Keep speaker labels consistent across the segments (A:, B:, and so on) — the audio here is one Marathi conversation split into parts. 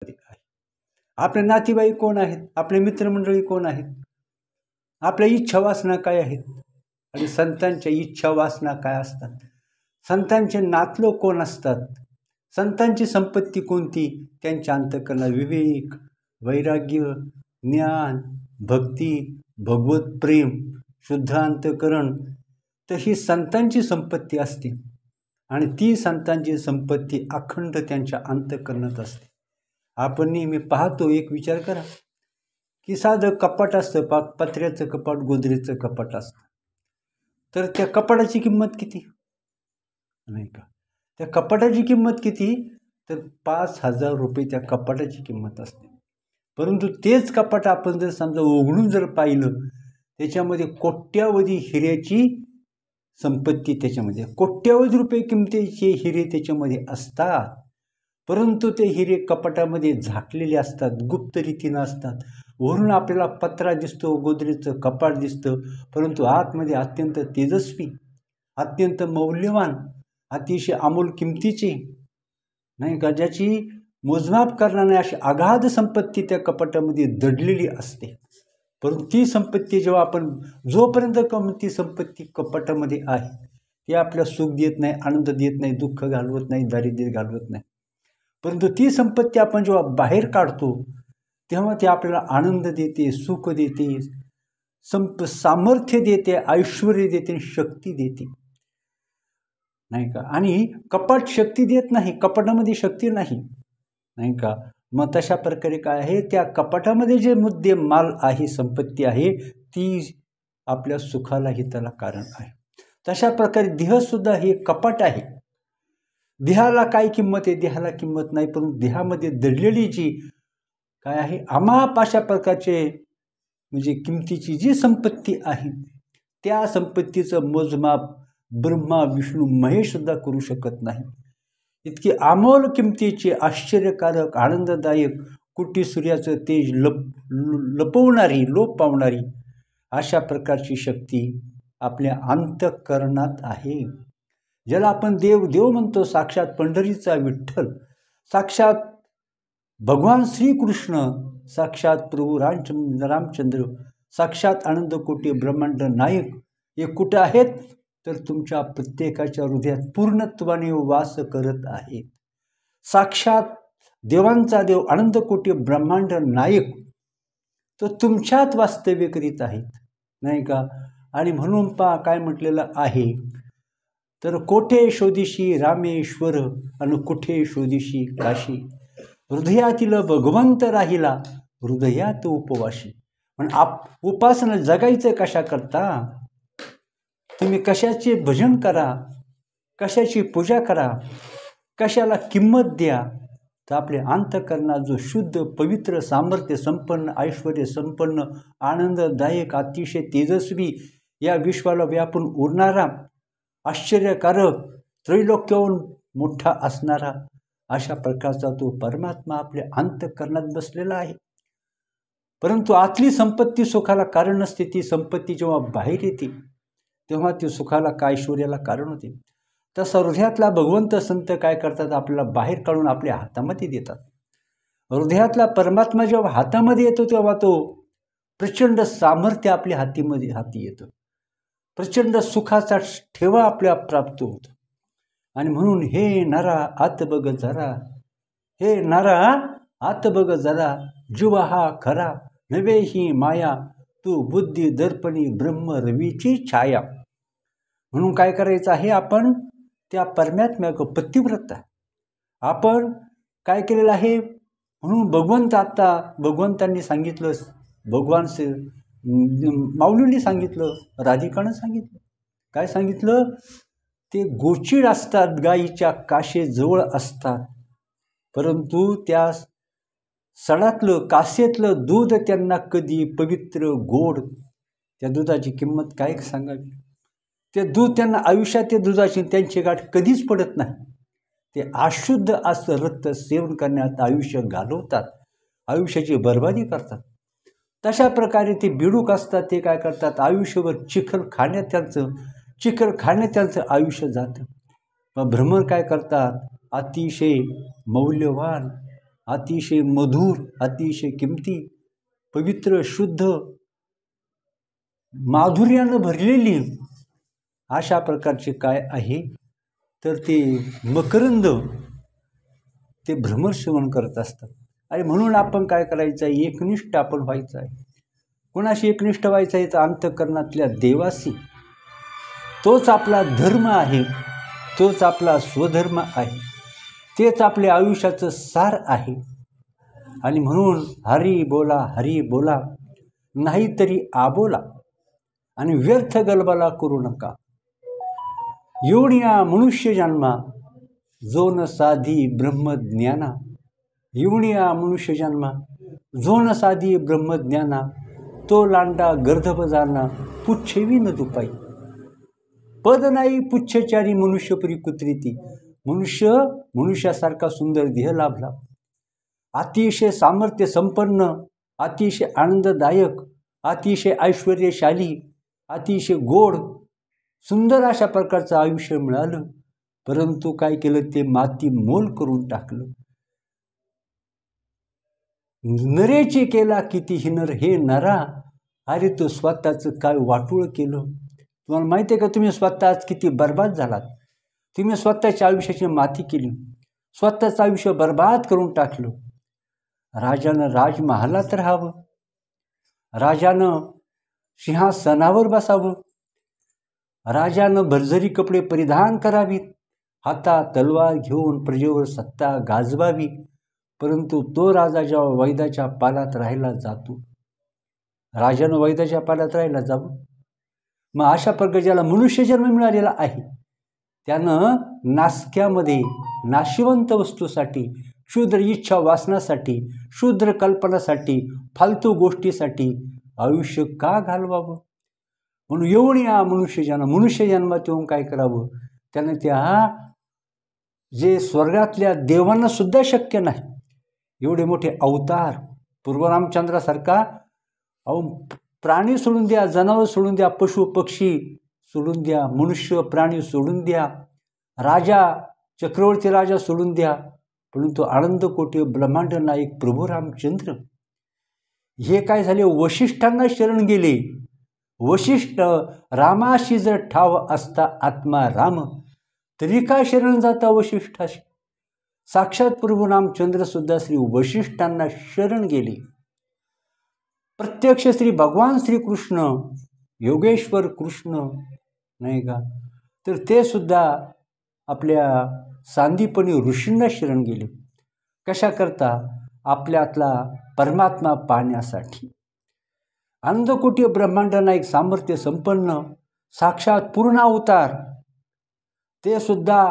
A: आहे. आपले नातेवाईक कोण आहेत, आपले मित्रमंडळी कोण आहेत, आपल्या इच्छा वासना काय आहेत आणि संतांच्या इच्छा वासना काय असतात, संतांचे नातलं कोण असतात, संतांची संपत्ती कोणती, त्यांच्या अंतःकरणात विवेक, वैराग्य, ज्ञान, भक्ती, भगवत प्रेम, शुद्ध अंतःकरण, तर ही संतांची संपत्ती असते आणि ती संतांची संपत्ती अखंड त्यांच्या अंतःकरणात असते. आपण नेहमी पाहतो, एक विचार करा की साधं कपाट असतं, पत्र्याचं कपाट, गोदरेजचं कपाट असतं, तर त्या कपाटाची किंमत किती नाही का, त्या कपाटाची किंमत किती, तर 5,000 रुपये त्या कपाटाची किंमत असते. परंतु तेच कपाट आपण जर समजा उघडून जर पाहिलं, त्याच्यामध्ये कोट्यावधी हिऱ्याची संपत्ती, त्याच्यामध्ये कोट्यावधी रुपये किमतीचे हिरे त्याच्यामध्ये असतात. परंतु ते हिरे कपाटामध्ये झाकलेले असतात, गुप्त रीतीनं असतात. वरून आपल्याला पत्रा दिसतो, गोदरेजचं कपाट दिसतं, परंतु आतमध्ये अत्यंत तेजस्वी, अत्यंत मौल्यवान, अतिशय अमोल किमतीची नाही का, ज्याची मोजमाप करणार नाही अशी अगाध संपत्ती त्या कपाटामध्ये दडलेली असते. परंतु ती संपत्ती जेव्हा आपण जोपर्यंत ती संपत्ती कपाटामध्ये आहे, ती आपल्या सुख देत नाही, आनंद देत नाही, दुःख घालवत नाही, दारिद्र्य घालवत नाही. परंतु ती संपत्ती आपण जेव्हा बाहेर काढतो तेव्हा ती आपल्याला आनंद देते, सुख देते, सामर्थ्य देते, ऐश्वर्य देते, शक्ती देते नाही का. आणि कपाट शक्ती देत नाही, कपाटामध्ये शक्ती नाही नाही का. मग तशा प्रकारे काय आहे, त्या कपाटामध्ये जे मुद्दे माल आहे, संपत्ती आहे, ती आपल्या सुखाला हिताला कारण आहे. तशा प्रकारे देहसुद्धा हे कपाट आहे. देहाला काय किंमत आहे, देहाला किंमत नाही, परंतु देहामध्ये दडलेली जी काय आहे, अमाप अशा प्रकारचे म्हणजे किमतीची जी संपत्ती आहे, त्या संपत्तीचं मोजमाप ब्रह्मा, विष्णू, महेश सुद्धा करू शकत नाही. इतकी अमोल किमतीची, आश्चर्यकारक, आनंददायक, कोटी सूर्याचं तेज लपवणारी, लोप पावणारी अशा प्रकारची शक्ती आपल्या अंतःकरणात आहे. ज्याला आपण देव देव म्हणतो, साक्षात पंढरीचा विठ्ठल, साक्षात भगवान श्रीकृष्ण, साक्षात प्रभू रामचंद्र, साक्षात आनंदकोटी ब्रह्मांड नायक हे कुठे आहेत, तर तुमच्या प्रत्येकाच्या हृदयात पूर्णत्वाने वास करत आहेत. साक्षात देवांचा देव, आनंदकोटी ब्रह्मांड नायक तो तुमच्यात वास्तव्य करीत आहेत नाही का. आणि म्हणून काय म्हटलेलं आहे, तर कोठे शोधिशी रामेश्वर आणि कुठे शोधिशी काशी, हृदयातील भगवंत राहिला हृदयात उपवाशी. पण उपासना जगायचं कशा करता, तुम्ही कशाचे भजन करा, कशाची पूजा करा, कशाला किंमत द्या, तर आपल्या अंतःकरणात जो शुद्ध, पवित्र, सामर्थ्य संपन्न, ऐश्वर्य संपन्न, आनंददायक, अतिशय तेजस्वी, या विश्वाला व्यापून उरणारा, आश्चर्यकारक, त्रैलोक्याहून मोठा असणारा अशा प्रकारचा तो परमात्मा आपल्या अंतःकरणात बसलेला आहे. परंतु आतली संपत्ती सुखाला कारण नसते. ती संपत्ती जेव्हा बाहेर येते तेव्हा ती सुखाला, काय ऐश्वर्याला कारण होते. तसा हृदयातला भगवंत संत काय करतात, आपल्याला बाहेर काढून आपल्या हातामध्ये देतात. हृदयातला परमात्मा जेव्हा हातामध्ये येतो तेव्हा तो प्रचंड सामर्थ्य आपल्या हाती येतं, प्रचंड सुखाचा ठेवा आपल्या प्राप्त होतो. आणि म्हणून हे नरा आत बघ जरा, हे नरा आत बघ जरा, जीव हा खरा नव्हे ही माया, तू बुद्धी दर्पणी ब्रह्म रवीची छाया. म्हणून काय करायचं आहे, आपण त्या परमात्म्या पतिव्रत आहे. आपण काय केलेलं आहे, म्हणून भगवंतांनी सांगितलं, भगवान माऊलींनी सांगितलं, राधिकानं सांगितलं, काय सांगितलं, ते गोचिड असतात, गाईच्या काशेजवळ असतात, परंतु त्या सडातलं, कासेतलं दूध त्यांना कधी पवित्र, गोड, त्या दुधाची किंमत काय सांगावी. ते दूध त्यांना आयुष्यात, ते दुधाची त्यांची गाठ कधीच पडत नाही. ते अशुद्ध असं रक्त सेवन करण्यात आयुष्य घालवतात, आयुष्याची बर्बादी करतात. तशा प्रकारे ते बिडूक असतात, ते काय करतात, आयुष्यभर चिखल खाण्यात त्यांचं आयुष्य जातं. मग भ्रमर काय करतात, अतिशय मौल्यवान, अतिशय मधुर, अतिशय किमती, पवित्र, शुद्ध, माधुर्यानं भरलेली अशा प्रकारचे काय आहे तर ते मकरंद ते भ्रमरश्रवण करत असतात. आणि म्हणून आपण काय करायचं आहे, एकनिष्ठ आपण व्हायचं आहे. कोणाशी एकनिष्ठ व्हायचं आहे तर अंतःकरणातल्या देवाशी. तोच आपला धर्म आहे, तोच आपला स्वधर्म आहे, तेच आपल्या आयुष्याचं सार आहे. आणि म्हणून हरी बोला नाहीतरी आबोला आणि व्यर्थ गलबला करू नका. येऊन या मनुष्य जन्मा जो न साधी ब्रह्मज्ञाना. येऊन या मनुष्य जन्मा जो न साधी ब्रह्मज्ञाना. तो लांडा गर्दभ जाना पुच्छेवी न दुपाई. पद नाही पुच्छचारी मनुष्यपरी कुत्रिती. मनुष्यासारखा सुंदर देह लाभला, अतिशय सामर्थ्य संपन्न, अतिशय आनंददायक, अतिशय ऐश्वर्यशाली, अतिशय गोड सुंदर अशा प्रकारचं आयुष्य मिळालं. परंतु काय केलं, ते माती मोल करून टाकलं. नरेची केला किती हिनर हे नरा. अरे तो स्वतःचं काय वाटोळ केलं. तुम्हाला माहिती आहे का, तुम्ही स्वतः आज किती बर्बाद झालात. तुम्ही स्वतःच्या आयुष्याची माती केली, स्वतःचं आयुष्य बर्बाद करून टाकलं. राजानं राजमहालात राहावं, राजानं सिंहासनावर बसावं, राजानं भरजरी कपडे परिधान करावीत, हातात तलवार घेऊन प्रजेवर सत्ता गाजवावी. परंतु तो राजा जेव्हा वैद्याच्या पालात राहायला जातो, राजानं वैद्याच्या पालात राहायला जावं. मग अशा प्रकारे ज्याला मनुष्यजन्म मिळालेला आहे त्यानं नासक्यामध्ये नाशिवंत वस्तूसाठी, क्षुद्र इच्छा वासनासाठी, क्षुद्र कल्पनासाठी, फालतू गोष्टीसाठी आयुष्य का घालवावं. म्हणून येऊन या मनुष्यजन्मात येऊन काय करावं, त्यानं त्या जे स्वर्गातल्या देवांना सुद्धा शक्य नाही एवढे मोठे अवतार, पूर्वरामचंद्रासारखा प्राणी सोडून द्या, जनावर सोडून द्या, पशु पक्षी सोडून द्या, मनुष्य प्राणी सोडून द्या, राजा चक्रवर्ती राजा सोडून द्या, परंतु आनंद कोटी ब्रह्मांड नायक प्रभू रामचंद्र हे काय झाले, वशिष्ठांना शरण गेले. वशिष्ठ रामाशी जर ठाव असता आत्मा राम, तरी काय शरण जाता वशिष्ठाशी. साक्षात प्रभू रामचंद्र सुद्धा श्री वशिष्ठांना शरण गेले. प्रत्यक्ष श्री भगवान श्रीकृष्ण, योगेश्वर कृष्ण नाही का, तर ते सुद्धा आपल्या सांदीपणी ऋषींना शरण गेले. कशाकरता, आपल्यातला परमात्मा पाहण्यासाठी. आनंदकोटी ब्रह्मांड नायक सामर्थ्य संपन्न साक्षात पूर्ण अवतार ते सुद्धा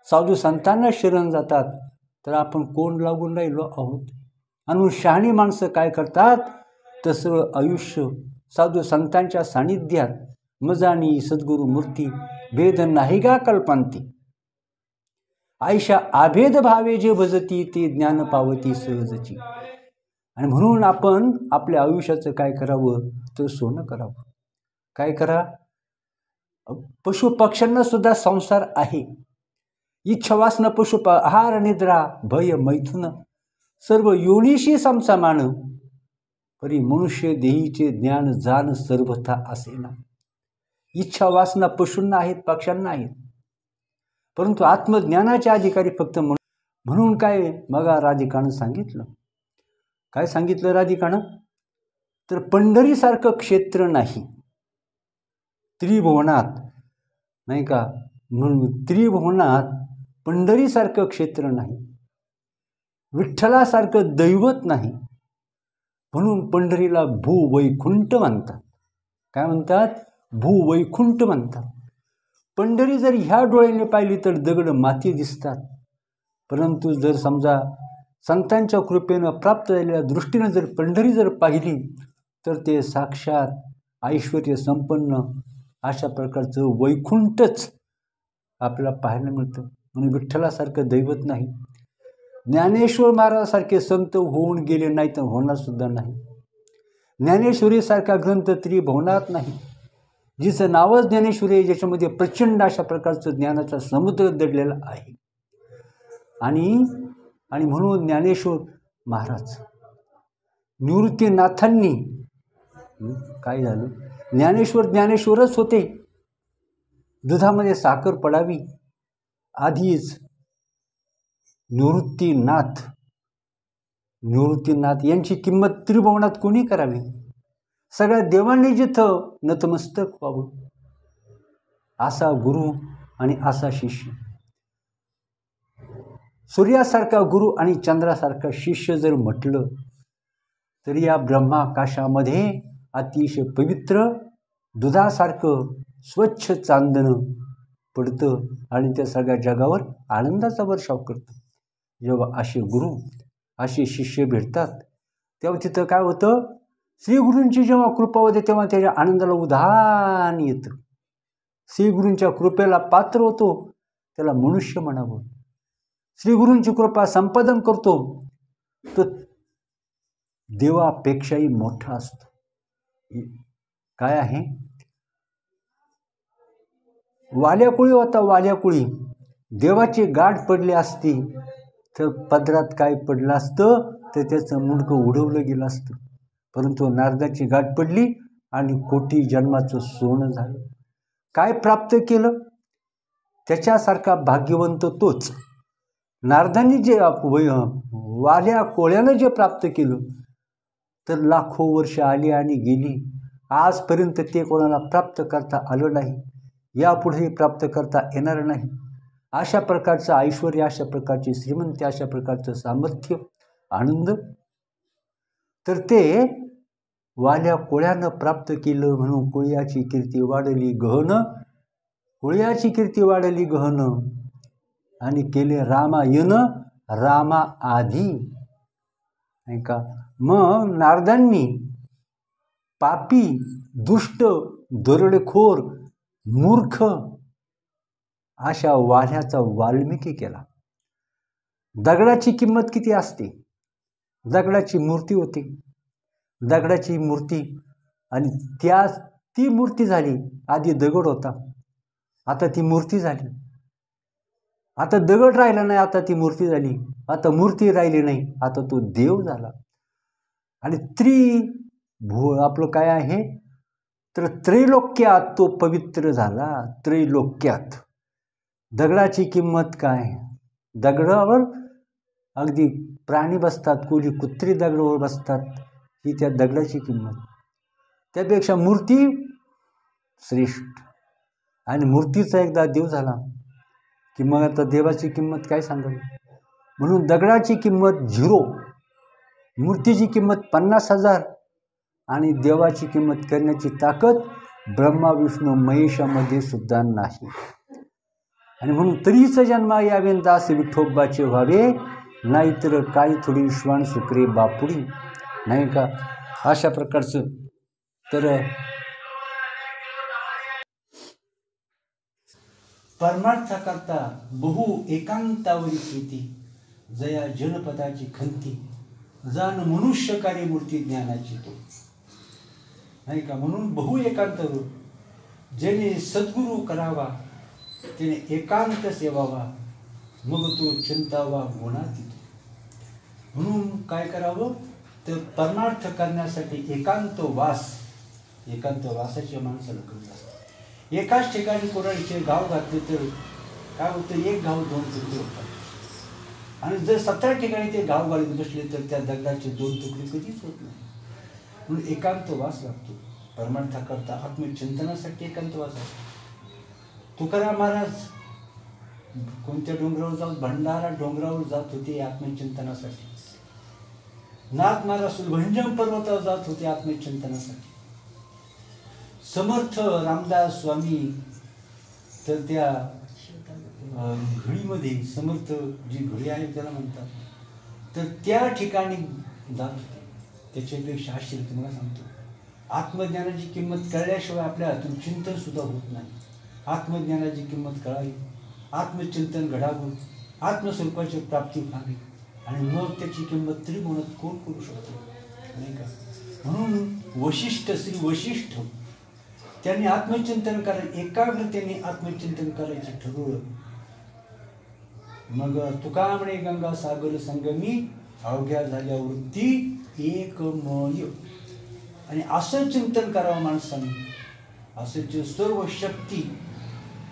A: साधू संतांना शरण जातात. तर आपण कोण लागून राहिलो आहोत. आणि शहाणी माणसं काय करतात, तसं आयुष्य साधू संतांच्या सानिध्यात मजानी सद्गुरु मूर्ती भेद नाही गा कल्पांती. आयशा आभेद भावे जे भजती ते ज्ञान पावती सहजची. आणि म्हणून आपण आपल्या आयुष्याचं काय करावं, तर सोनं करावं. काय करा, पशु पक्ष्यांना सुद्धा संसार आहे. इच्छा वासना पशु आहार निद्रा भय मैथुन सर्व योनीशी समसमान. परी मनुष्य देहीचे ज्ञान जाण सर्वथा असेना. इच्छा वासना पशूंना आहेत, पक्ष्यांना आहेत, परंतु आत्मज्ञानाचे अधिकारी फक्त म्हणून काय मगा राधिकानं सांगितलं. काय सांगितलं राधिकानं, तर पंढरीसारखं क्षेत्र नाही त्रिभुवनात, नाही का. म्हणून त्रिभुवनात पंढरीसारखं क्षेत्र नाही, विठ्ठलासारखं दैवत नाही. म्हणून पंढरीला भूवैकुंठ म्हणतात. काय म्हणतात, भूवैकुंठ म्हणतात. पंढरी जर ह्या डोळ्याने पाहिली तर दगड माती दिसतात, परंतु जर समजा संतांच्या कृपेनं प्राप्त झालेल्या दृष्टीनं जर पंढरी जर पाहिली तर ते साक्षात ऐश्वर्य संपन्न अशा प्रकारचं वैकुंठच आपल्याला पाहायला मिळतं. म्हणून विठ्ठलासारखं दैवत नाही. ज्ञानेश्वर महाराजासारखे संत होऊन गेले नाही तर होणार सुद्धा नाही. ज्ञानेश्वरीसारखा ग्रंथ त्रिभुवनात नाही. जिचं नावच ज्ञानेश्वरी, ज्याच्यामध्ये प्रचंड अशा प्रकारचं ज्ञानाचा समुद्र दडलेला आहे. आणि आणि म्हणून ज्ञानेश्वर महाराज निवृत्तीनाथांनी काय झालं, ज्ञानेश्वरच होते. दुधामध्ये साखर पडावी आधीच निवृत्तीनाथ यांची किंमत त्रिभुवनात कोणी करावी. सगळ्या देवांनी जिथं नतमस्तक व्हावं, असा गुरु आणि असा शिष्य. सूर्यासारखा गुरु आणि चंद्रासारखा शिष्य जर म्हटलं तर या ब्रह्माकाशामध्ये अतिशय पवित्र दुधासारखं स्वच्छ चांदणं पडतं आणि त्या सगळ्या जगावर आनंदाचा वर्षाव करतं. जेव्हा असे गुरु असे शिष्य भेटतात तेव्हा तिथं काय होतं, श्रीगुरूंची जेव्हा कृपा होते तेव्हा त्याच्या आनंदाला उधाण येतं. श्रीगुरूंच्या कृपेला पात्र होतो त्याला मनुष्य म्हणावं. श्रीगुरूंची कृपा संपादन करतो तो देवापेक्षाही मोठा असतो. काय आहे, वाल्याकुळी होता, वाल्याकुळी देवाची गाठ पडली असती तर पदरात काय पडलं असतं तर त्याचं मुंडकं उडवलं गेलं असतं. परंतु नारदाची गाठ पडली आणि कोटी जन्माचं सोनं झालं. काय प्राप्त केलं, त्याच्यासारखा भाग्यवंत तोच. नारदांनी जे वाल्या कोळ्यानं जे प्राप्त केलं तर लाखो वर्ष आली आणि गेली, आजपर्यंत ते कोणाला प्राप्त करता आलं नाही, यापुढेही प्राप्त करता येणार नाही. अशा प्रकारचं ऐश्वर, अशा प्रकारची श्रीमंती, अशा प्रकारचं सामर्थ्य, आनंद तर ते वाल्या कोळ्यानं प्राप्त केलं. म्हणून कोळ्याची कीर्ती वाढली गहन, कोळ्याची कीर्ती वाढली गहन आणि केले रामायण रामा आधी. नाही का, मग नारदांनी पापी, दुष्ट, दरोडेखोर, मूर्ख अशा वाल्याचा वाल्मिकी केला. दगडाची किंमत किती असते, दगडाची मूर्ती होती, दगडाची मूर्ती आणि ती मूर्ती झाली. आधी दगड होता, आता ती मूर्ती झाली. आता दगड राहिला नाही, आता ती मूर्ती झाली. आता मूर्ती राहिली नाही, आता तो देव झाला. आणि आपलं काय आहे तर त्रैलोक्यात तो पवित्र झाला. त्रैलोक्यात दगडाची किंमत काय, दगडावर अगदी प्राणी बसतात, कोणी कुत्री दगडावर बसतात, ही त्या दगडाची किंमत. त्यापेक्षा मूर्ती श्रेष्ठ. आणि मूर्तीचा एकदा देव झाला की मग आता देवाची किंमत काय सांगावी. म्हणून दगडाची किंमत 0, मूर्तीची किंमत 50,000 आणि देवाची किंमत करण्याची ताकद ब्रह्मा विष्णू महेशामध्ये सुद्धा नाही. आणि म्हणून तरीच जन्मा यावे दास विठोबाचे व्हावे, नाहीतर काही थोडी श्वान सुकरे बापुडी. नाही का, अशा प्रकारचं. तर परमार्थाकरता बहु एकांतावरी प्रीती, जया जनपदाची खंती, जाण मनुष्य कार्य मूर्ती ज्ञानाची तो. नाही का, म्हणून बहु एकांतावर ज्याने सद्गुरू करावा त्याने एकांत सेवावा, मग तो चिंतावा गुणातीत. म्हणून काय करावं तर परमार्थ करण्यासाठी एकांतवासाची माणसाला गरज असते. एकाच ठिकाणी कोणाचे गाव घातले तर काय होतं, एक गाव 2 तुकडे होतात. आणि जर 17 ठिकाणी ते गाव घालून बसले तर त्या दगडाचे 2 तुकडे कधीच होत नाही. म्हणून एकांतवास लागतो. परमार्थाकरता आत्मचिंतनासाठी एकांतवास असतो. तुकाराम महाराज कोणत्या डोंगरावर जाऊन, भंडारा डोंगरावर जात होते आत्मचिंतनासाठी. नाथ महाराज सुलभंजन पर्वतावर जात होते आत्मचिंतनासाठी. समर्थ रामदास स्वामी तर त्या घडीमध्ये, समर्थ जी घडी आहे त्याला म्हणतात, तर त्या ठिकाणी जात होते. त्याच्यापेक्षा आश्चर्य तुम्हाला सांगतो, आत्मज्ञानाची किंमत कळल्याशिवाय आपल्या हातून चिंतन सुद्धा होत नाही. आत्मज्ञानाची किंमत कळावी, आत्मचिंतन घडावं, आत्मस्वरूपाची प्राप्ती व्हावी आणि मग त्याची किंमत त्रिगुणात कोण करू शकतो. नाही का, म्हणून वशिष्ठ, श्री वशिष्ठ त्यांनी आत्मचिंतन करायचं, एकाग्रतेने आत्मचिंतन करायचं ठरवलं. मग तुका म्हणे गंगा सागर संगमी अवघ्या झाल्या वृत्ती एकमय. आणि असं चिंतन करावं माणसाने. असंच सर्व शक्ती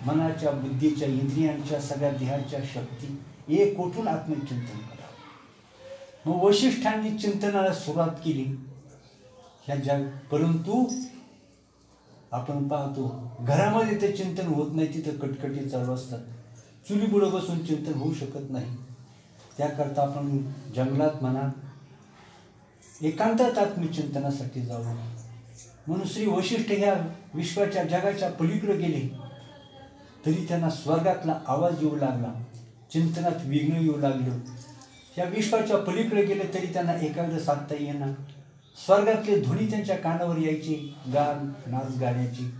A: मनाच्या बुद्धीच्या इंद्रियांच्या सगळ्या देहाच्या शक्ती एक उठून आत्मचिंतन करावं. मग वशिष्ठांनी चिंतनाला सुरुवात केली ह्या जग. परंतु आपण पाहतो घरामध्ये ते चिंतन होत नाही, तिथं कटकटी चालू असतात. चुलीपुढं बसून चिंतन होऊ शकत नाही. त्याकरता आपण जंगलात म्हणा एकांतात आत्मचिंतनासाठी जाऊ. म्हणून श्री वशिष्ठ ह्या विश्वाच्या जगाच्या पलीकडे गेले तरी त्यांना स्वर्गातला आवाज येऊ लागला, चिंतनात विघ्न येऊ लागलं. या विश्वाच्या पलीकडे गेले तरी त्यांना एकाग्र साधता येणार. स्वर्गातले ध्वनी त्यांच्या कानावर यायचे, गान नाच गाण्याची.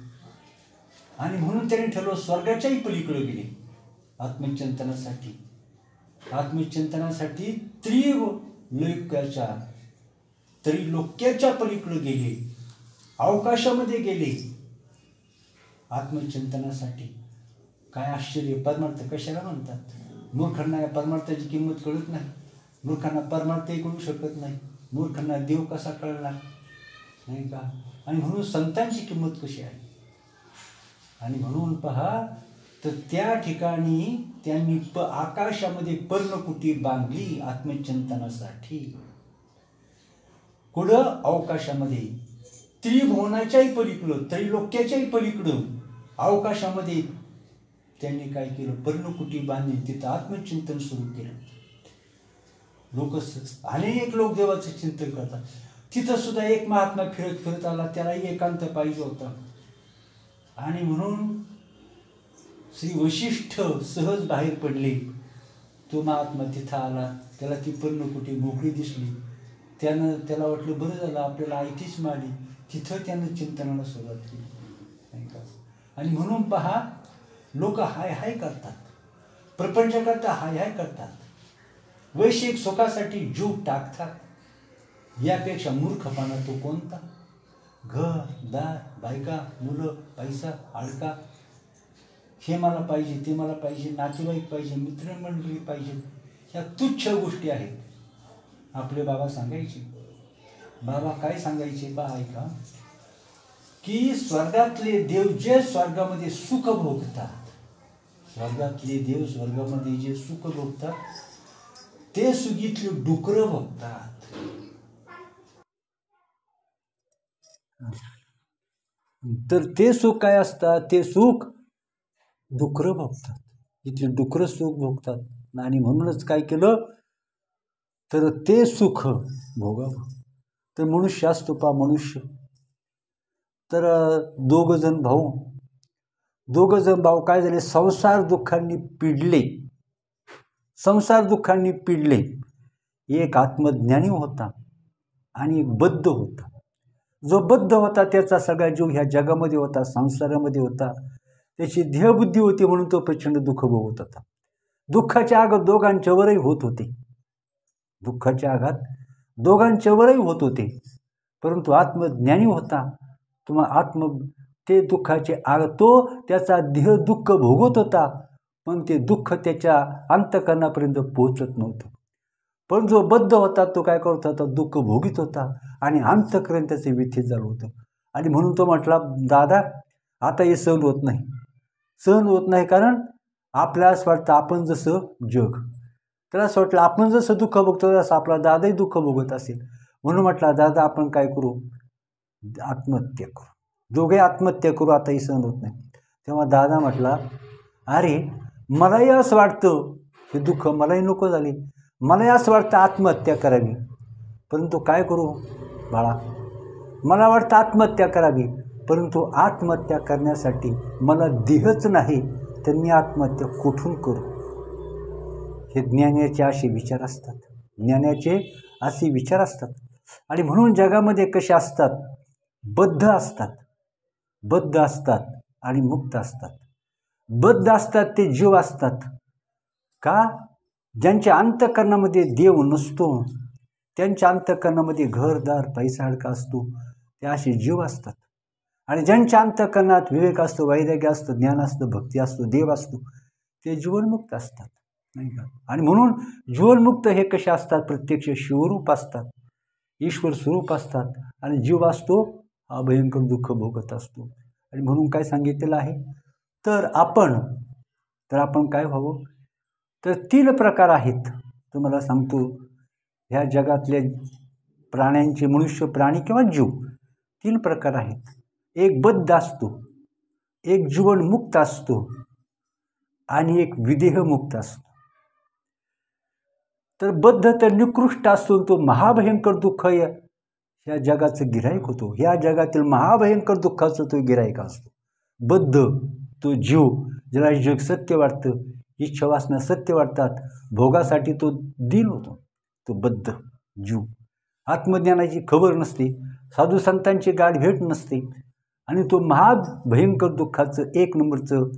A: आणि म्हणून त्यांनी ठरवलं स्वर्गाच्याही पलीकडे गेले आत्मचिंतनासाठी. आत्मचिंतनासाठी त्रिलोक्याच्या पलीकडे गेले, अवकाशामध्ये गेले आत्मचिंतनासाठी. काय आश्चर्य! परमार्थ कशाला म्हणतात? मूर्खांना या परमार्थाची किंमत कळत नाही. मूर्खांना परमार्थही कळू शकत नाही. मूर्खांना देव कसा कळणार, नाही का? आणि म्हणून संतांची किंमत कशी आहे. आणि म्हणून पहा तर त्या ठिकाणी त्यांनी आकाशामध्ये पर्णकुटी बांधली आत्मचिंतनासाठी. कुठं? अवकाशामध्ये, त्रिभुवनाच्याही पलीकडं, त्रैलोक्याच्याही पलीकडं अवकाशामध्ये त्यांनी काय केलं? पर्णकुटी बांधली. तिथं आत्मचिंतन सुरू केलं. अनेक लोक देवाचं चिंतन करतात. तिथं सुद्धा एक महात्मा फिरत फिरत आला, त्यालाही एकांत पाहिजे होता. आणि म्हणून श्री वशिष्ठ सहज बाहेर पडले. तो महात्मा तिथं आला, त्याला ती पर्णकुटी मोकळी दिसली. त्याला वाटलं बरं झालं आपल्याला आयतीच मिळाली. तिथं त्यानं चिंतनाला सुरुवात केली, नाही का? आणि म्हणून पहा लोक हाय हाय करतात, प्रपंचाकरता हाय हाय करतात, वैश्विक सुखासाठी जीव टाकतात. यापेक्षा मूर्खपणा तो कोणता? घर दार बायका मुलं पैसा अडका, हे मला पाहिजे ते मला पाहिजे, नातेवाईक पाहिजे, मित्रमंडळी पाहिजे, ह्या तुच्छ गोष्टी आहेत. आपले बाबा सांगायचे. बाबा काय सांगायचे पहा ऐका, की स्वर्गातले देव जे स्वर्गामध्ये सुख भोगतात, स्वर्गातले देव स्वर्गामध्ये जे सुख भोगतात ते सुगीतले डुकरं भोगतात. तर ते सुख काय असतात? ते सुख डुकरं भोगतात. इथले डुकरं सुख भोगतात. आणि म्हणूनच काय केलं तर ते सुख भोगावं. तर मनुष्य असतो पा मनुष्य. तर दोघं जण भाऊ काय झाले? संसार दुःखांनी पिडले. एक आत्मज्ञानी होता आणि एक बद्ध होता. जो बद्ध होता त्याचा सगळा जीव ह्या जगामध्ये होता, संसारामध्ये होता. त्याची देहबुद्धी होती म्हणून तो प्रचंड दुःख भोगत होता. दुःखाचे आघात दोघांच्यावरही होत होते. परंतु आत्मज्ञानी होता. ते दुःखाचे त्याचा देह दुःख भोगत होता, पण ते दुःख त्याच्या अंतःकरणापर्यंत पोहोचत नव्हतं. पण जो बद्ध होता तो काय करत होता? दुःख भोगीत होता आणि अंतःकरण त्याचे व्यथित झालं होतं. आणि म्हणून तो म्हटला, दादा आता हे सहन होत नाही. कारण आपल्याला असं वाटतं आपण जसं जग, त्याला असं वाटलं आपण जसं दुःख भोगतो तसं आपला दादाही दुःख भोगत असेल. म्हणून म्हटला, दादा आपण काय करू? आत्महत्या करू. दोघे आत्महत्या करू, आताही सहन होत नाही. तेव्हा दादा म्हटला, अरे मलाही असं वाटतं हे दुःख मलाही नको झाले, मलाही असं वाटतं आत्महत्या करावी. परंतु काय करू बाळा? मला वाटतं आत्महत्या करावी, परंतु आत्महत्या करण्यासाठी मला देहच नाही, तर मी आत्महत्या कुठून करू? हे ज्ञानाचे असे विचार असतात. आणि म्हणून जगामध्ये कसे असतात? बद्ध असतात आणि मुक्त असतात. बद्ध असतात ते जीव असतात का? ज्यांच्या अंतःकरणामध्ये देव नसतो, त्यांच्या अंतःकरणामध्ये घरदार पैसा अडका असतो, ते असे जीव असतात. आणि ज्यांच्या अंतःकरणात विवेक असतो, वैराग्य असतो, ज्ञान असतं, भक्ती असतो, देव असतो, ते जीवनमुक्त असतात. नाही का. आणि म्हणून जीवनमुक्त हे कसे असतात, प्रत्यक्ष शिवरूप असतात, ईश्वर स्वरूप असतात. आणि जीव असतो हा भयंकर दुःख भोगत असतो. आणि म्हणून काय सांगितलेलं आहे, तर आपण काय व्हावं, तर 3 प्रकार आहेत. तुम्हाला सांगतो, ह्या जगातले प्राण्यांचे, मनुष्य प्राणी किंवा जीव 3 प्रकार आहेत. एक बद्ध असतो, एक जीवनमुक्त असतो आणि एक विदेहमुक्त असतो. तर बद्ध तर निकृष्ट असतो, तो महाभयंकर दुःख ह्या जगाचं गिऱ्हाईक होतो. ह्या जगातील महाभयंकर दुःखाचं तो गिऱ्हाईक असतो. बद्ध तो जीव, ज्याला जग सत्य वाटतं, इच्छा वासना सत्य वाटतात, भोगासाठी तो दिन होतो, तो बद्ध जीव. आत्मज्ञानाची खबर नसते, साधू संतांची गाठ भेट नसते, आणि तो महाभयंकर दुःखाचं 1 नंबरचं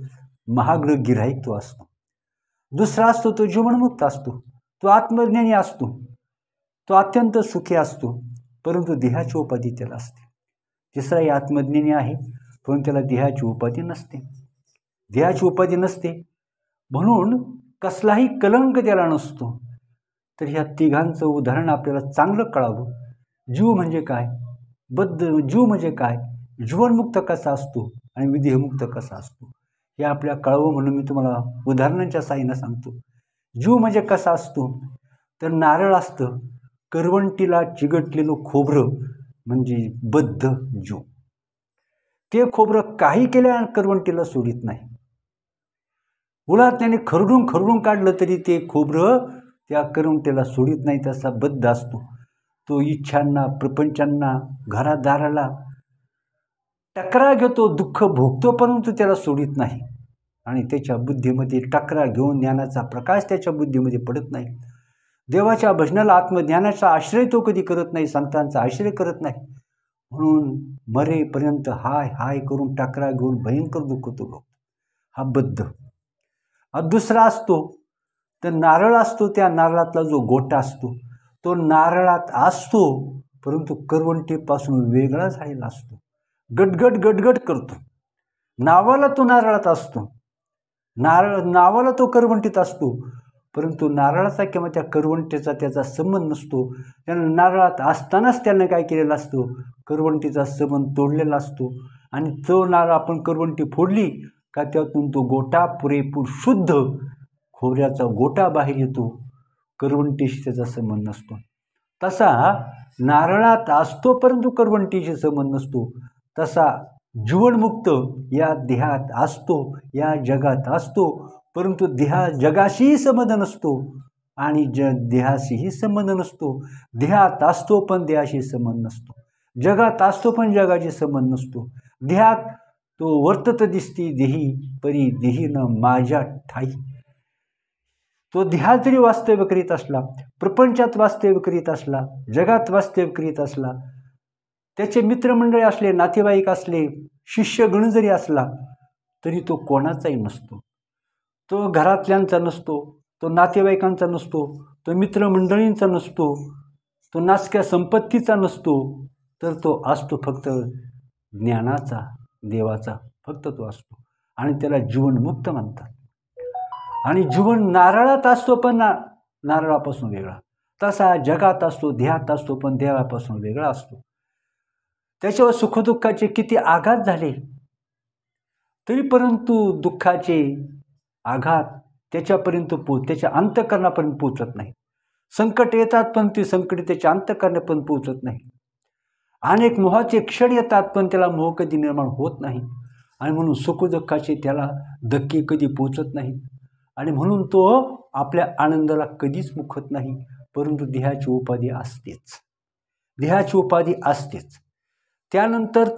A: महाग्रह गिऱ्हाईक तो असतो. दुसरा असतो तो जीवनमुक्त असतो, तो आत्मज्ञानी असतो, तो अत्यंत सुखी असतो, परंतु देहाची उपाधी त्याला असते. तिसराही आत्मज्ञानी आहे, पण त्याला देहाची उपाधी नसते. देहाची उपाधी नसते म्हणून कसलाही कलंक त्याला नसतो. तर ह्या तिघांचं उदाहरण आपल्याला चांगलं कळावं. जीव म्हणजे काय, बद्ध जीव म्हणजे काय, जीवनमुक्त कसा असतो आणि विदेहमुक्त कसा असतो, हे आपल्या कळावं म्हणून मी तुम्हाला उदाहरणांच्या साहाय्यानं सांगतो. जीव म्हणजे कसा असतो, तर नारळ असतं, करवंटीला चिगटलेलं खोबरं म्हणजे बद्ध जीव. ते खोबरं काही केल्या करवंटीला सोडित नाही. उलट त्याने खरडून काढलं तरी ते खोबरं त्या करवंटीला सोडित नाही. तसा बद्ध असतो तो. इच्छांना, प्रपंचांना, घरादाराला टकरा घेतो, दुःख भोगतो, परंतु त्याला सोडित नाही. आणि त्याच्या बुद्धीमध्ये टकरा घेऊन ज्ञानाचा प्रकाश त्याच्या बुद्धीमध्ये पडत नाही. देवाच्या भजनाला, आत्मज्ञानाचा आश्रय तो कधी करत नाही, संतांचा आश्रय करत नाही. म्हणून मरेपर्यंत हाय हाय करून टकरा घेऊन भयंकर दुःख तो भोगतो, हा बद्ध. दुसरा असतो तर नारळ असतो. त्या नारळातला जो गोटा असतो तो नारळात असतो, परंतु करवंटीपासून वेगळा झालेला असतो. गटगट करतो. नावाला तो नारळात असतो, नावाला तो करवंटीत असतो, परंतु नारळाचा किंवा त्या करवंटीचा त्याचा संबंध नसतो. त्यानं नारळात असतानाच त्यानं काय केलेलं असतो, करवंटीचा संबंध तोडलेला असतो. आणि तो नारळ आपण करवंटी फोडली का त्यातून तो गोटा पुरेपूर शुद्ध खोबऱ्याचा गोटा बाहेर येतो. करवंटीशी त्याचा संबंध नसतो. तसा नारळात असतो परंतु करवंटीशी संबंध नसतो. तसा जीवनमुक्त या देहात असतो, या जगात असतो, परंतु जगाशीही संबंध नसतो आणि देहाशीही संबंध नसतो. देहात असतो पण देहाशी संबंध नसतो. जगात असतो पण जगाशी संबंध नसतो. देहात तो वर्तत दिसती देही, परी देही न माझ्या ठाई. तो देहात जरी वास्तव्य करीत असला, प्रपंचात वास्तव्य करीत असला, जगात वास्तव्य करीत असला, त्याचे मित्रमंडळी असले, नातेवाईक असले, शिष्यगण जरी असला, तरी तो कोणाचाही नसतो. तो घरातल्यांचा नसतो, तो नातेवाईकांचा नसतो, तो मित्रमंडळींचा नसतो, तो नासक्या संपत्तीचा नसतो, तर तो असतो फक्त ज्ञानाचा, देवाचा फक्त तो असतो. आणि त्याला जीवनमुक्त म्हणतात. आणि जीवन नारळात असतो पण नारळापासून वेगळा. तसा जगात असतो, देहात असतो पण देवापासून वेगळा असतो. त्याच्यावर सुखदुःखाचे किती आघात झाले तरी परंतु दुःखाचे आघात त्याच्यापर्यंत त्याच्या अंतःकरणापर्यंत पोचत नाही. संकट येतात पण ती संकटे त्याच्या अंतःकरणापर्यंत पोचत नाही. अनेक मोहाचे क्षण येतात पण त्याला मोह कधी निर्माण होत नाही. आणि म्हणून सुखदुःखाचे त्याला धक्के कधी पोचत नाहीत. आणि म्हणून तो आपल्या आनंदाला कधीच मुखत नाही, परंतु देहाची उपाधी असतेच, देहाची उपाधी असतेच. त्यानंतर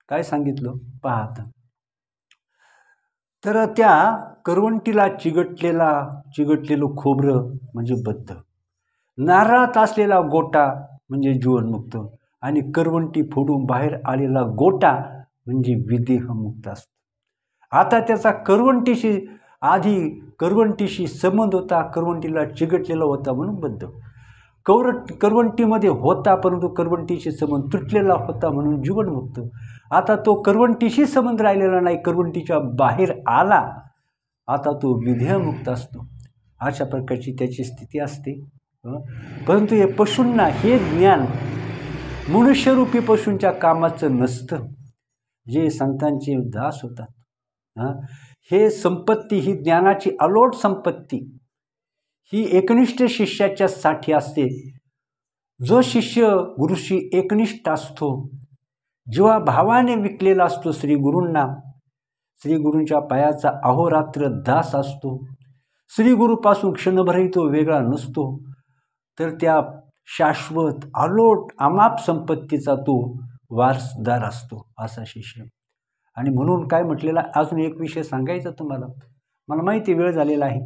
A: काय सांगितलं पाहत, तर त्या करवंटीला चिगटलेलं खोबरं म्हणजे बद्ध, नारळात असलेला गोटा म्हणजे जीवनमुक्त, आणि करवंटी फोडून बाहेर आलेला गोटा म्हणजे विदेहमुक्त असतो. आता त्याचा करवंटीशी संबंध होता, करवंटीला चिगटलेला होता म्हणून बद्ध. करवंटीमध्ये होता परंतु करवंटीशी संबंध तुटलेला होता म्हणून जीवनमुक्त. आता तो करवंटीशी संबंध राहिलेला नाही, करवंटीच्या बाहेर आला, आता तो विदेहमुक्त असतो. अशा प्रकारची त्याची स्थिती असते. परंतु हे पशूंना हे ज्ञान मनुष्यरूपी पशूंच्या कामाचं नसतं, जे संतांचे दास होतात. हे संपत्ती, ही ज्ञानाची अलोट संपत्ती ही एकनिष्ठ शिष्याच्या साठी असते. जो शिष्य गुरुशी एकनिष्ठ असतो, जेव्हा भावाने विकलेला असतो श्रीगुरूंना, श्रीगुरूंच्या पायाचा अहोरात्र दास असतो, श्रीगुरूपासून क्षणभरही तो वेगळा नसतो, तर त्या शाश्वत अलोट अमाप संपत्तीचा तो वारसदार असतो असा शिष्य. आणि म्हणून काय म्हटलेला, अजून एक विषय सांगायचा तुम्हाला, मला माहिती वेळ झालेला आहे,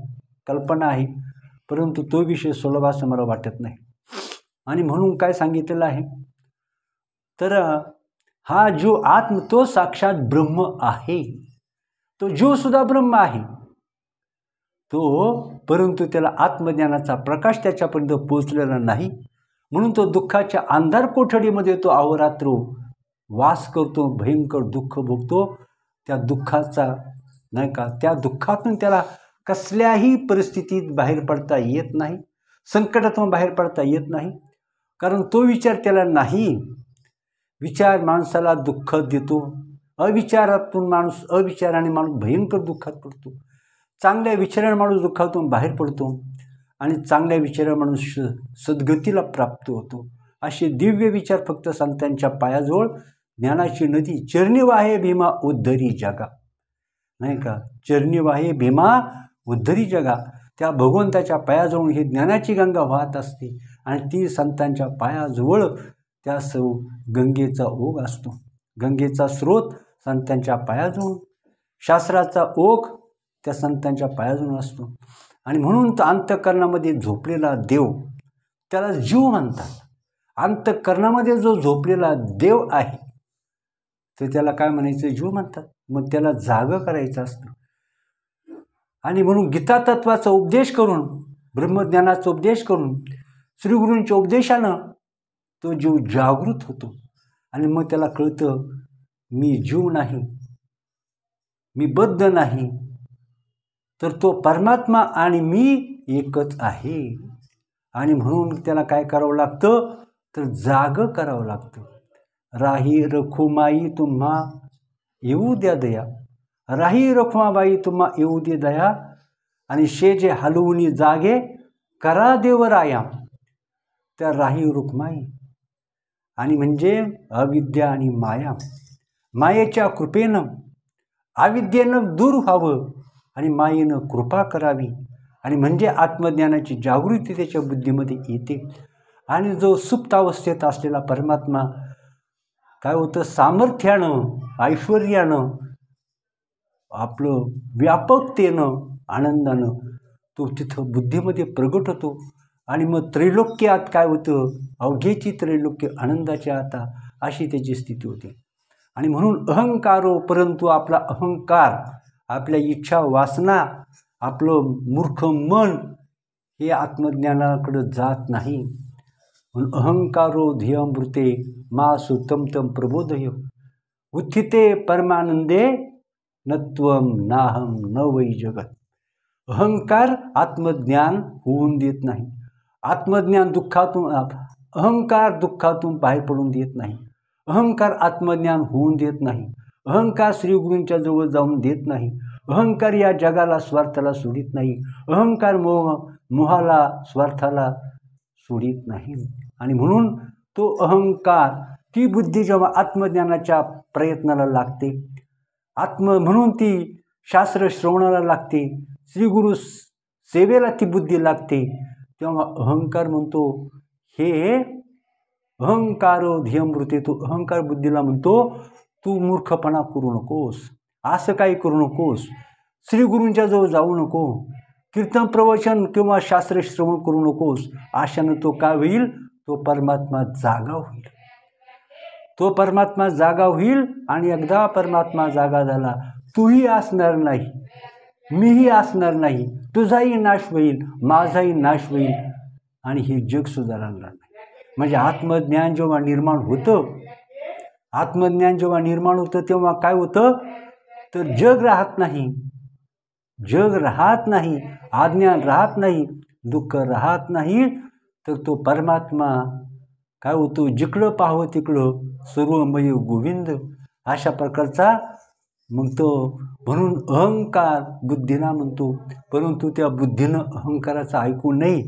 A: कल्पना आहे, परंतु तो विषय सुलभ असं मला वाटत नाही. आणि म्हणून काय सांगितलेलं आहे, तर हा जो आत्म तो साक्षात ब्रह्म आहे, तो जीवसुद्धा ब्रह्म आहे तो, परंतु त्याला आत्मज्ञानाचा प्रकाश त्याच्यापर्यंत पोचलेला नाही, म्हणून तो दुःखाच्या अंधार कोठडीमध्ये तो अहोरात्र वास करतो, भयंकर दुःख भोगतो. त्या दुःखाचा नाही का, त्या दुःखातून त्याला कसल्याही परिस्थितीत बाहेर पडता येत नाही, संकटातून बाहेर पडता येत नाही, कारण तो विचार त्याला नाही. विचार माणसाला दुःख देतो, अविचारातून माणूस, अविचाराने माणूस भयंकर दुःखात पडतो, चांगल्या विचाराने माणूस दुःखातून बाहेर पडतो आणि चांगल्या विचाराने माणूस सद्गतीला प्राप्त होतो. असे दिव्य विचार फक्त संतांच्या पायाजवळ ज्ञानाची नदी चरणी वाहे भीमा उद्धरी जगा, नाही का, चरणी वाहे भीमा उद्धरी जगा, त्या भगवंताच्या पायाजवळ ही ज्ञानाची गंगा वाहत असते आणि ती संतांच्या पायाजवळ त्या गंगेचा ओघ असतो. गंगेचा स्रोत संतांच्या पायाजवळ, शास्त्राचा ओघ त्या संतांच्या पायाजवळ असतो. आणि म्हणून तो अंतःकरणामध्ये झोपलेला देव, त्याला जीव म्हणतात. अंतःकरणामध्ये जो झोपलेला देव आहे तर त्याला काय म्हणायचं, जीव म्हणतात. मग त्याला जागं करायचं असतं. आणि म्हणून गीता तत्वाचा उपदेश करून, ब्रह्मज्ञानाचा उपदेश करून, श्रीगुरूंच्या उपदेशानं तो जीव जागृत होतो. आणि मग त्याला कळतं, मी जीव नाही, मी बद्ध नाही, तर तो परमात्मा आणि मी एकच आहे. आणि म्हणून त्याला काय करावं लागतं, तर जागं करावं लागतं. राही रखुमाई तुम्हा येऊ द्या दया, राही रखुमाबाई तुम्हा येऊ दे दया, आणि शेजे हलवून जागे करा देवराया, त्या राही रुक्माई. आणि म्हणजे अविद्या आणि माया, मायेच्या कृपेनं अविद्येनं दूर व्हावं आणि मायेनं कृपा करावी. आणि म्हणजे आत्मज्ञानाची जागृती त्याच्या बुद्धीमध्ये येते. आणि जो सुप्त अवस्थेत असलेला परमात्मा काय होतं, सामर्थ्यानं, ऐश्वर्यानं, आपलं व्यापकतेनं, आनंदानं तो तिथं बुद्धीमध्ये प्रगट होतो. आणि मग त्रैलोक्यात काय होतं, अवघेची त्रैलोक्य आनंदाच्या आता, अशी त्याची स्थिती होती. आणि म्हणून अहंकारो, परंतु आपला अहंकार, आपल्या इच्छा वासना, आपलं मूर्ख मन हे आत्मज्ञानाकडं जात नाही. म्हणून अहंकारो ध्येयमृते मा सुतम तम प्रबोधय, उत्थिते परमानंदे नत्वम नाहम न वै जगत. अहंकार आत्मज्ञान होऊन देत नाही. आत्मज्ञान दुःखातून, अहंकार दुःखातून बाहेर पडून देत नाही. अहंकार आत्मज्ञान होऊन देत नाही. अहंकार श्रीगुरूंच्या जवळ जाऊन देत नाही. अहंकार या जगाला, स्वार्थाला सोडित नाही. अहंकार मोहाला, स्वार्थाला सोडित नाही. आणि म्हणून तो अहंकार, ती बुद्धी जेव्हा आत्मज्ञानाच्या प्रयत्नाला लागते, म्हणून ती शास्त्र श्रवणाला लागते, श्रीगुरु सेवेला ती बुद्धी लागते, तेव्हा अहंकार म्हणतो, हे अहंकारो ध्येयमृते, तो अहंकार बुद्धीला म्हणतो, तू मूर्खपणा करू नकोस, असं काही करू नकोस, श्रीगुरूंच्या जवळ जाऊ नको, कीर्तन प्रवचन किंवा शास्त्र श्रवण करू नकोस. अशानं तो काय होईल, तो परमात्मा जागा होईल. तो परमात्मा जागा होईल. आणि एकदा परमात्मा जागा झाला, तूही असणार नाही, मीही असणार नाही, तुझाही नाश होईल, माझाही नाश होईल, आणि हे जग सुधारणार नाही. म्हणजे आत्मज्ञान जेव्हा निर्माण होतं, आत्मज्ञान जेव्हा निर्माण होतं तेव्हा काय होतं, तर जग राहत नाही, जग राहत नाही. अज्ञान राहत नाही, दुःख राहत नाही, तर तो परमात्मा काय होतो, जिकडं पाहावं तिकडं सर्वमय गोविंद, अशा प्रकारचा मग तो. म्हणून अहंकार बुद्धीला म्हणतो, परंतु त्या बुद्धीनं अहंकाराचं ऐकू नये,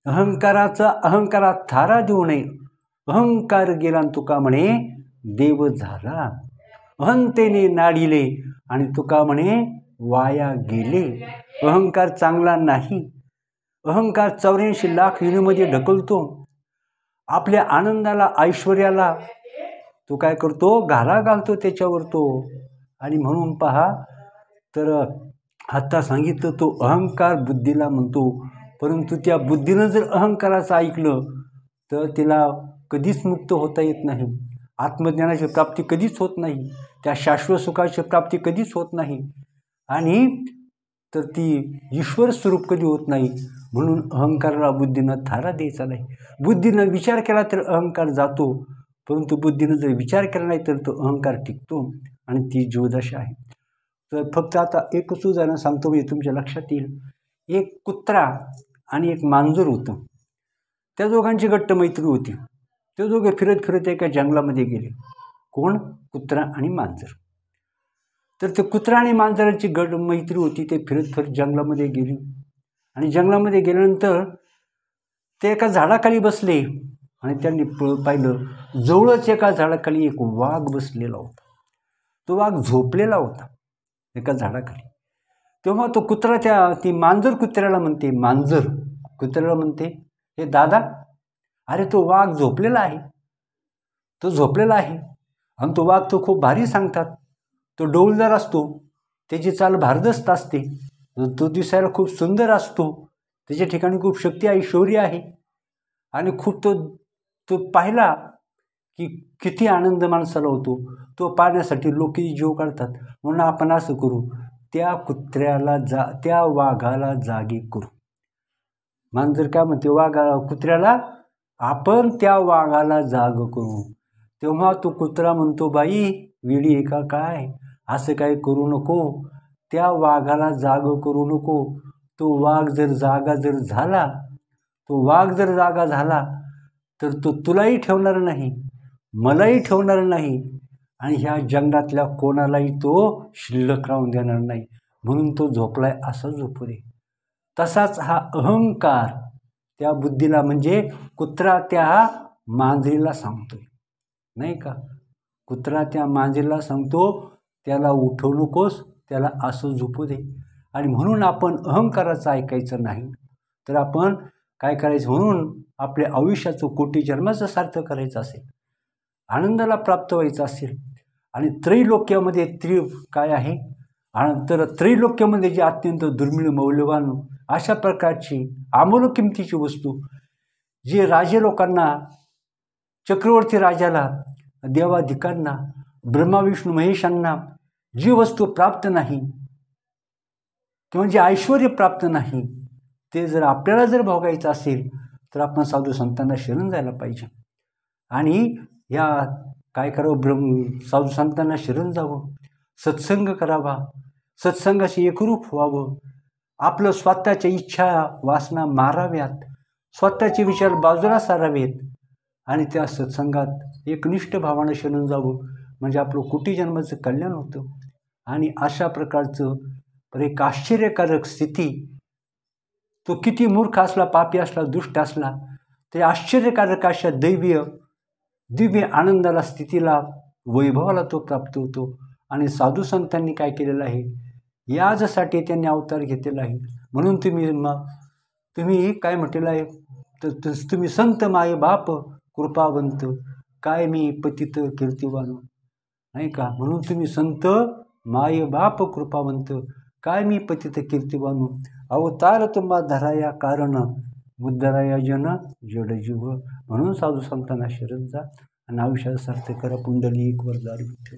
A: अहंकारात थारा देऊ नये. अहंकार गेला तुका म्हणे देव झाला, अहंतेने नाडिले आणि तुका म्हणे वाया गेले. अहंकार चांगला नाही. अहंकार 84 लाख योनीमध्ये ढकलतो. आपल्या आनंदाला, ऐश्वर्याला तो काय करतो, घाला घालतो त्याच्यावर तो. आणि म्हणून पहा, तर आता सांगितलं तो अहंकार बुद्धीला म्हणतो, परंतु त्या बुद्धीनं जर अहंकाराचं ऐकलं तर तिला कधीच मुक्त होता येत नाही. आत्मज्ञानाची प्राप्ती कधीच होत नाही, त्या शाश्वत सुखाची प्राप्ती कधीच होत नाही, आणि तर ती ईश्वर स्वरूप कधी होत नाही. म्हणून अहंकाराला बुद्धीनं थारा द्यायचा नाही. बुद्धीनं विचार केला तर अहंकार जातो, परंतु बुद्धीनं जर विचार केला नाही तर तो अहंकार टिकतो, आणि ती जीवदशा आहे. तर फक्त आता एकच उदाहरण सांगतो, म्हणजे तुमच्या लक्षात येईल. एक कुत्रा आणि एक मांजर होतं. त्या दोघांची घट्ट मैत्री होती. ते दोघे फिरत फिरत एका जंगलामध्ये गेले. कोण? कुत्रा आणि मांजर. तर ते कुत्रा आणि मांजराची मैत्री होती. ते फिरत फिरत जंगलामध्ये गेली, आणि जंगलामध्ये गेल्यानंतर ते एका झाडाखाली बसले, आणि त्यांनी पाहिलं जवळच एका झाडाखाली एक वाघ बसलेला होता. तो वाघ झोपलेला होता एका झाडाखाली. तेव्हा तो कुत्रा ती मांजर कुत्र्याला म्हणते, मांजर कुत्र्याला म्हणते, हे दादा, अरे तो वाघ झोपलेला आहे, तो झोपलेला आहे. आणि तो वाघ तो खूप भारी सांगतात, तो डौलदार असतो, त्याची चाल भारदस्त असते, तो दिसायला खूप सुंदर असतो, त्याच्या ठिकाणी खूप शक्ती ऐश्वर्य आहे, आणि खूप तो पाहिला की किती आनंद माणसाला होतो. तो पाहण्यासाठी लोक जीव काढतात. म्हणून आपण असं करू, त्या कुत्र्याला त्या वाघाला जागी करू. मांजर काय म्हणते कुत्र्याला, आपण त्या वाघाला जाग करू. तेव्हा तो कुत्रा म्हणतो, बाई वेडी आहे का काय, असं काय करू नको, त्या वाघाला जाग करू नको. तो वाघ जर जागा झाला तर तो तुलाही ठेवणार नाही, मलाही ठेवणार नाही, आणि ह्या जंगलातल्या कोणालाही तो शिल्लक राहून देणार नाही. म्हणून तो झोपलाय, असं झोपू दे. तसाच हा अहंकार त्या बुद्धीला, म्हणजे कुत्रा त्या मांजरीला सांगतोय, नाही का, कुत्रा त्या मांजरीला सांगतो, त्याला उठवू नकोस, त्याला असं झोपू दे. आणि म्हणून आपण अहंकाराचं ऐकायचं नाही, तर आपण काय करायचं, म्हणून आपल्या आयुष्याचं कोटी जन्माचं सार्थ करायचं असेल, आनंदाला प्राप्त व्हायचं असेल, आणि त्रैलोक्यामध्ये काय आहे, तर त्रैलोक्यामध्ये जी अत्यंत दुर्मिळ मौल्यवान अशा प्रकारची अमूल्य किमतीची वस्तू, जी राजे लोकांना, चक्रवर्ती राजाला, देवाधिकांना, ब्रह्मा विष्णू महेशांना जी वस्तू प्राप्त नाही, किंवा जे ऐश्वर्य प्राप्त नाही, ते जर आपल्याला जर भोगायचं असेल तर आपण साधू संतांना शरण जायला पाहिजे. आणि या काय करावं, साधू संतांना शरण जावं, सत्संग करावा, सत्संगाशी एकरूप व्हावं, आपलं स्वतःच्या इच्छा वासना माराव्यात, स्वतःचे विचार बाजूला सारावेत, आणि त्या सत्संगात एकनिष्ठ भावानं शरण जावं, म्हणजे आपलं कोटी जन्माचं कल्याण होतं. आणि अशा प्रकारचं एक आश्चर्यकारक स्थिती, तो किती मूर्ख असला, पापी असला, दुष्ट असला, ते आश्चर्यकारक अशा दिव्य आनंदाला, स्थितीला, वैभवाला तो प्राप्त होतो. आणि साधू संतांनी काय केलेलं आहे, यासाठी त्यांनी अवतार घेतलेला आहे. म्हणून तुम्ही काय म्हटलेलं आहे, तर तुम्ही संत माय बाप कृपावंत, काय मी पतित कीर्तिवान, नाही का. म्हणून तुम्ही संत माय बाप कृपावंत, काय मी पतित कीर्तिवान, अवतार तुम्हा धराया कारण, उद्धराया जन जडजीव. म्हणून साधू संतांना शरण जा, आणि आयुष्याचा सार्थ करा. पुंडलिक वरदारी विठ्ठल.